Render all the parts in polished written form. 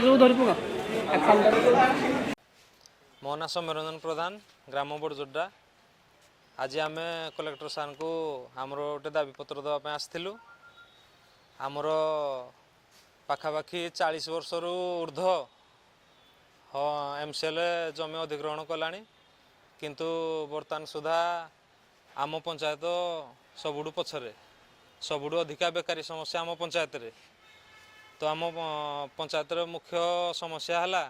मो ना सौम्यरंजन प्रधान ग्राम बड़जोड्डा। आज आम कलेक्टर सार को आमर गोटे दाबीपत्र देवाई आसलु। आमर पाखापाखि 40 वर्ष ऊर्ध MCL जमी अधिग्रहण कला किंतु बर्तमान सुधा आम पंचायत सबुठु पछरे सबुठु अधिका बेकारी समस्या आम पंचायत रे। तो आम पंचायत मुख्य समस्या है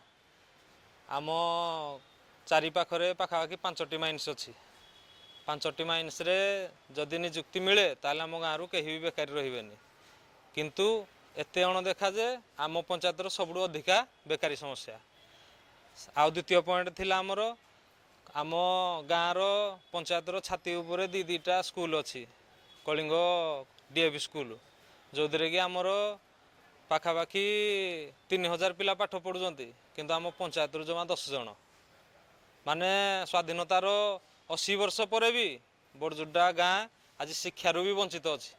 आम चारि पाखरे पाखापाखि 5टी माइन्स अच्छी। 5टी माइन्स रे जदि निजुक्ति मिले ताले आम गाँव कहीं भी बेकारी रही किंतु एते अणदेखा जे आम पंचायतर सबुठु अधिका बेकारी समस्या। आउ द्वितीय पॉइंट थिला आमर आम गाँवर पंचायतर छाती उपरे दुईटा स्कूल अच्छी कलिंग DAV स्कूल जो कि आमर पाखापाखि 3000 पिला पाठ पढ़ुंट किंतु आम पंचायत जमा 10 जन माने स्वाधीनतार 80 वर्ष पर भी बड़जोड्डा गाँ आज शिक्षारू भी वंचित अच्छी।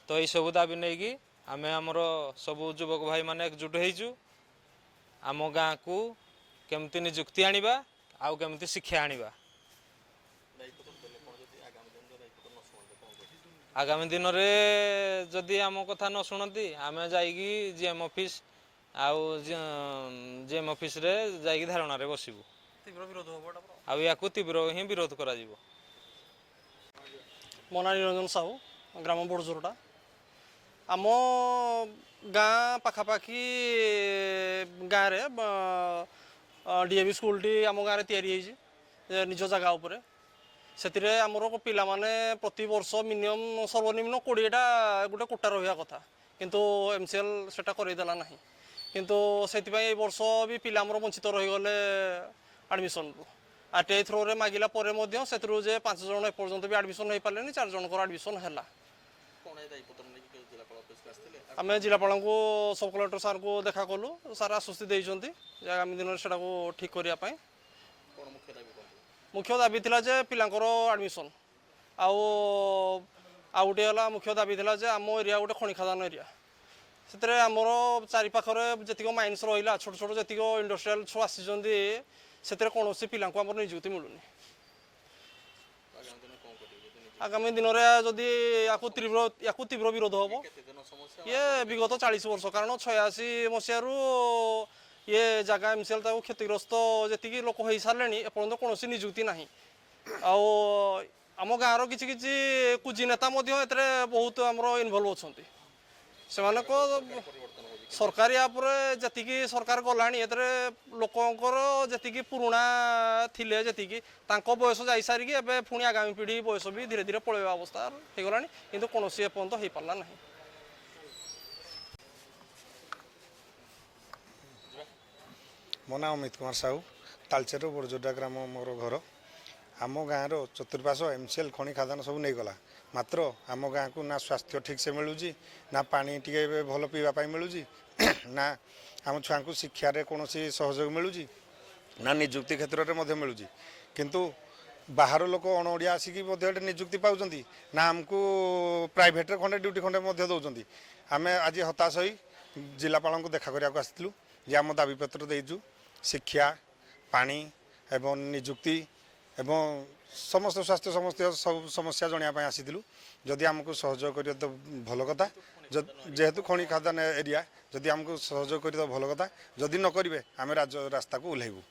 तो यही सब दाबी नहीं कि आम आमर सबू युवक भाई माने एकजुट होइचु आम गाँ को केमती निजुक्ति आनिबा आउ केमती शिक्षा आनिबा। आगामी दिन में जदि आम कथा न शुणती आम जाइकी GM ऑफिस आउ GM ऑफिस रे जाइकी धारणा रे बसिबु। तीव्र विरोध हो या तीव्र ही विरोध करा जिवो। मो ना निरंजन साहू ग्राम बड़जोड्डा। आम गाँ पाखापाखि गाँव DAV स्कूल टी आम गाँव तैयारी निज जगह उपरे से आमर पिला माने प्रति वर्ष मिनिमम सर्वनिम्न 20टा गोटे कोटा रहा कथा किंतु MCL सेटा करदेला ना किंतु से वर्ष भी पिला आमर वंचित रहीगले एडमिशन रु। RTI थ्रो रे मागिला परे मध्य सेतरु जे 5 जन एपर्यंत भी एडमिशन हो पारे 4 जनकर एडमिशन है। आम जिलापाल को सब कलेक्टर सार को देखा कलु सार आश्वस्ति देते आगामी दिन में से ठीक करने। मुख्य दाबी थिला जे पिलांकर एडमिशन आउ गोटे है मुख्य दाबी थिला जे आम एरिया गोटे खनि खादान एरिया से आमर चारि पाखरे जेतिक माइन्स रहा छोट छोट जेतिक इंडस्ट्रियल छुआ आसी से कौन पिला आम निजुक्ति मिलूनी। आगामी दिन में जदि या तीव्र विरोध हम ये विगत 40 वर्ष कारण 86 मसीह ये जगह MCL क्षतिग्रस्त जी लोक हो सारे एपर्तंत कौन निजुक्ति ना। आम गाँव किसी किसी कुजी नेता बहुत आमर इनवल्व अच्छा से सरकार या जी सरकार गलानी लोकंर जी पुराणा थिले जी बयस जा सारिकी एवं पुणी आगामी पीढ़ी बयस भी धीरे धीरे पलैवा अवस्था हो गलानी किंतु कौन एपर्तंत हो पारा ना। मो ना अमित कुमार साहू तालचेर बड़जोड्डा ग्राम मोर घर। आम गाँव चतुर्पाश MCL खनि खादान सब नहीं गला मात्र आम गाँ को ना स्वास्थ्य ठीक से मिलूँ ना पानी टे भल पीवाई मिलूँ ना आम छुआ को शिक्षा रे कौन सहयोग मिलूँ ना निजुक्ति क्षेत्र में मिलूँ किंतु बाहर लोक अणओडिया आसिक निजुक्ति पाँच ना आमको प्राइवेट खंडे ड्यूटी खंडे दौरान आम आज हताश हो जिलापाल को देखा करने आसलु जे आम दाबीपत्र देचु शिक्षा पानी एवं निजुक्ति एवं समस्त स्वास्थ्य समस्त सब समस्या जनवाई आसीलु जदि आमको सहयोग कर तो भल कथा जेहेतु खनि खादान एरिया जदि आमको सहयोग कर तो भल कथा जदि न करेंगे आम रास्ता को ओह्लैबू।